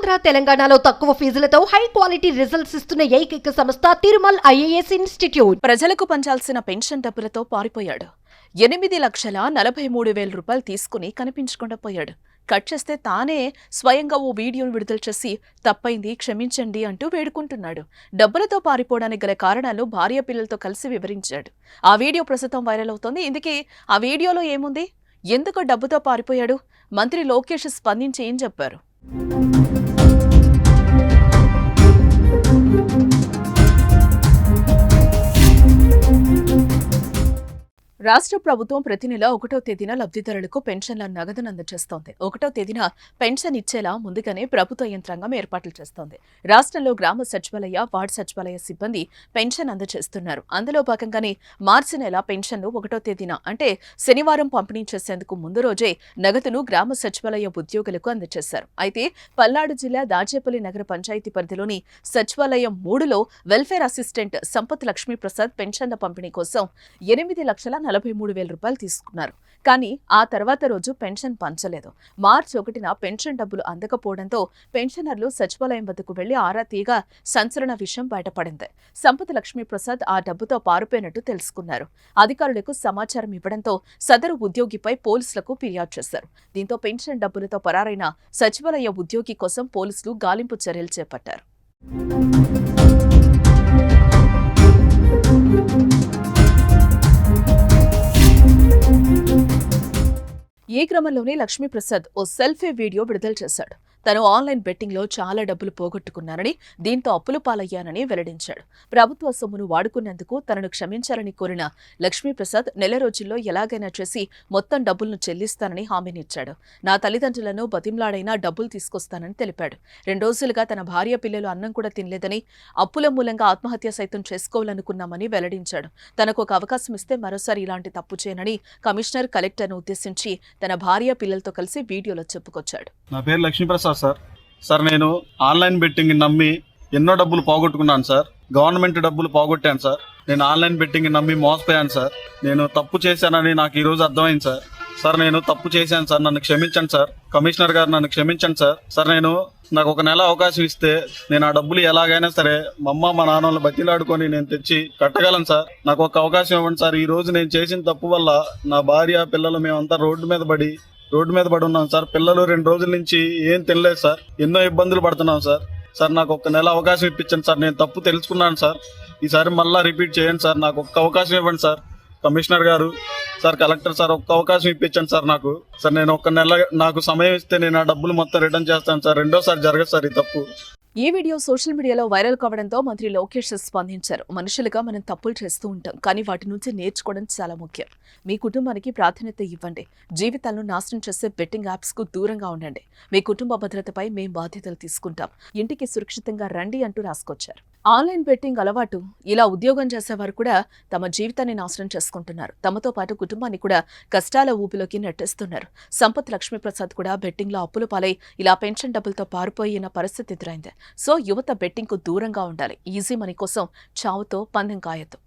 ఆంధ్ర తెలంగాణలో తక్కువ ఫీజులతో high quality results ఇస్తున్న ఏకైక సంస్థ తిరుమల్ ఐఏఎస్ ఇన్స్టిట్యూట్. ప్రజలకు పంచాల్సిన పెన్షన్ డబ్బులతో పారిపోయాడు. 8,43,000 రూపాయలు తీసుకుని కనిపించకుండా పోయాడు. కట్ చేస్తే తానే స్వయంగా ఓ వీడియోను విడుదల చేసి తప్పైంది క్షమించండి అంటూ వేడుకుంటున్నాడు. డబ్బులతో పారిపోవడానికి గల కారణాలు భార్య పిల్లలతో కలిసి వివరించాడు. ఆ వీడియో ప్రస్తుతం వైరల్ అవుతోంది. ఇందుకే ఆ వీడియోలో ఏముంది, ఎందుకు డబ్బుతో పారిపోయాడు, మంత్రి లోకేష్ స్పందించి ఏం చెప్పారు? రాష్ట్ర ప్రభుత్వం ప్రతి నెల 1వ తేదీన లబ్ధిదారులకు పెన్షన్ల నగదును అందజేస్తోంది. 1వ తేదీన పెన్షన్ ఇచ్చేలా ముందుగానే ప్రభుత్వ యంత్రాంగం ఏర్పాట్లు చేస్తోంది. రాష్ట్రంలో గ్రామ సచివాలయ, వార్డు సచివాలయ సిబ్బంది పెన్షన్ అందజేస్తున్నారు. అందులో భాగంగానే మార్చి నెల పెన్షన్ను 1వ తేదీన అంటే శనివారం పంపిణీ చేసేందుకు ముందు రోజే నగదును గ్రామ సచివాలయ ఉద్యోగులకు అందజేశారు. అయితే పల్నాడు జిల్లా దాచేపల్లి నగర పంచాయతీ పరిధిలోని సచివాలయం 3లో వెల్ఫేర్ అసిస్టెంట్ సంపత్ లక్ష్మీప్రసాద్ పెన్షన్ల పంపిణీ కోసం 8,43,000 రూపాయలు తీసుకున్నారు. కానీ ఆ తర్వాత రోజు పెన్షన్ పంచలేదు. మార్చి 1న పెన్షన్ డబ్బులు అందకపోవడంతో పెన్షనర్లు సచివాలయం వద్దకు వెళ్లి ఆరా తీయగా సంచలన విషయం బయటపడింది. సంపత్ లక్ష్మీప్రసాద్ ఆ డబ్బుతో పారిపోయినట్టు తెలుసుకున్నారు. అధికారులకు సమాచారం ఇవ్వడంతో సదరు ఉద్యోగిపై పోలీసులకు ఫిర్యాదు చేశారు. దీంతో పెన్షన్ డబ్బులతో పరారైన సచివాలయ ఉద్యోగి కోసం పోలీసులు గాలింపు చర్యలు చేపట్టారు. ఈ క్రమంలోనే లక్ష్మీప్రసాద్ ఓ సెల్ఫీ వీడియో విడుదల చేశాడు. తను ఆన్లైన్ బెట్టింగ్లో చాలా డబ్బులు పోగొట్టుకున్నానని, దీంతో అప్పులు పాలయ్యానని వెల్లడించాడు. ప్రభుత్వ సొమ్మును వాడుకున్నందుకు తనను క్షమించాలని కోరిన లక్ష్మీప్రసాద్ నెల రోజుల్లో ఎలాగైనా చేసి మొత్తం డబ్బులను చెల్లిస్తానని హామీనిచ్చాడు. నా తల్లిదండ్రులను బతింలాడైనా డబ్బులు తీసుకొస్తానని తెలిపాడు. 2 రోజులుగా తన భార్య పిల్లలు అన్నం కూడా తినలేదని, అప్పుల మూలంగా ఆత్మహత్య సైతం చేసుకోవాలనుకున్నామని వెల్లడించాడు. తనకు ఒక అవకాశం ఇస్తే మరోసారి ఇలాంటి తప్పు చేయనని కమిషనర్, కలెక్టర్ను ఉద్దేశించి తన భార్య పిల్లలతో కలిసి వీడియోలో చెప్పుకొచ్చాడు. నా పేరు లక్ష్మీప్రసాద్ సార్ నేను ఆన్లైన్ బెట్టింగ్ నమ్మి ఎన్నో డబ్బులు పోగొట్టుకున్నాను సార్. గవర్నమెంట్ డబ్బులు పోగొట్టాను సార్. నేను ఆన్లైన్ బెట్టింగ్ నమ్మి మోసపోయాను సార్. నేను తప్పు చేశానని నాకు ఈ రోజు అర్థమైంది సార్. నేను తప్పు చేశాను సార్, నన్ను క్షమించండి సార్. కమిషనర్ గారు నన్ను క్షమించండి సార్. నాకు 1 నెల అవకాశం ఇస్తే నేను ఆ డబ్బులు ఎలాగైనా సరే మా అమ్మ మా నాన్నలు బతిలాడుకొని నేను తెచ్చి కట్టగలను సార్. నాకు ఒక అవకాశం ఇవ్వండి సార్. ఈ రోజు నేను చేసిన తప్పు వల్ల నా భార్య పిల్లలు మేమంతా రోడ్డు మీద పడి ఉన్నాం సార్. పిల్లలు 2 రోజుల నుంచి ఏం తినలేదు సార్. ఎన్నో ఇబ్బందులు పడుతున్నాం సార్. నాకు 1 నెల అవకాశం ఇప్పించండి సార్. నేను తప్పు తెలుసుకున్నాను సార్. ఈసారి మళ్ళా రిపీట్ చేయండి సార్. నాకు ఒక్క అవకాశం ఇవ్వండి సార్. కమిషనర్ గారు సార్, కలెక్టర్ సార్, ఒక్క అవకాశం ఇప్పించండి సార్ నాకు. నేను 1 నెల నాకు సమయం ఇస్తే నేను ఆ డబ్బులు మొత్తం రిటర్న్ చేస్తాను సార్. రెండోసారి జరగదు సార్ ఈ తప్పు. ఈ వీడియో సోషల్ మీడియాలో వైరల్ కావడంతో మంత్రి లోకేష్ స్పందించారు. మనుషులుగా మనం తప్పులు చేస్తూ ఉంటాం, కానీ వాటి నుంచి నేర్చుకోవడం చాలా ముఖ్యం. మీ కుటుంబానికి ప్రాధాన్యత ఇవ్వండి. జీవితాలను నాశనం చేసే బెట్టింగ్ యాప్స్ కు దూరంగా ఉండండి. మీ కుటుంబ భద్రతపై మేం బాధ్యతలు తీసుకుంటాం. ఇంటికి సురక్షితంగా రండి అంటూ రాసుకొచ్చారు. ఆన్లైన్ బెట్టింగ్ అలవాటు ఇలా ఉద్యోగం చేసేవారు కూడా తమ జీవితాన్ని నాశనం చేసుకుంటున్నారు. తమతో పాటు కుటుంబాన్ని కూడా కష్టాల ఊపిలోకి నెట్టేస్తున్నారు. సంపత్ లక్ష్మీప్రసాద్ కూడా బెట్టింగ్ లో అప్పులు పాలై ఇలా పెన్షన్ డబ్బులతో పారిపోయిన పరిస్థితి ఎదురైంది. సో యువత బెట్టింగ్ కు దూరంగా ఉండాలి. ఈజీ మనీ కోసం చావుతో పందెం కాయొద్దు.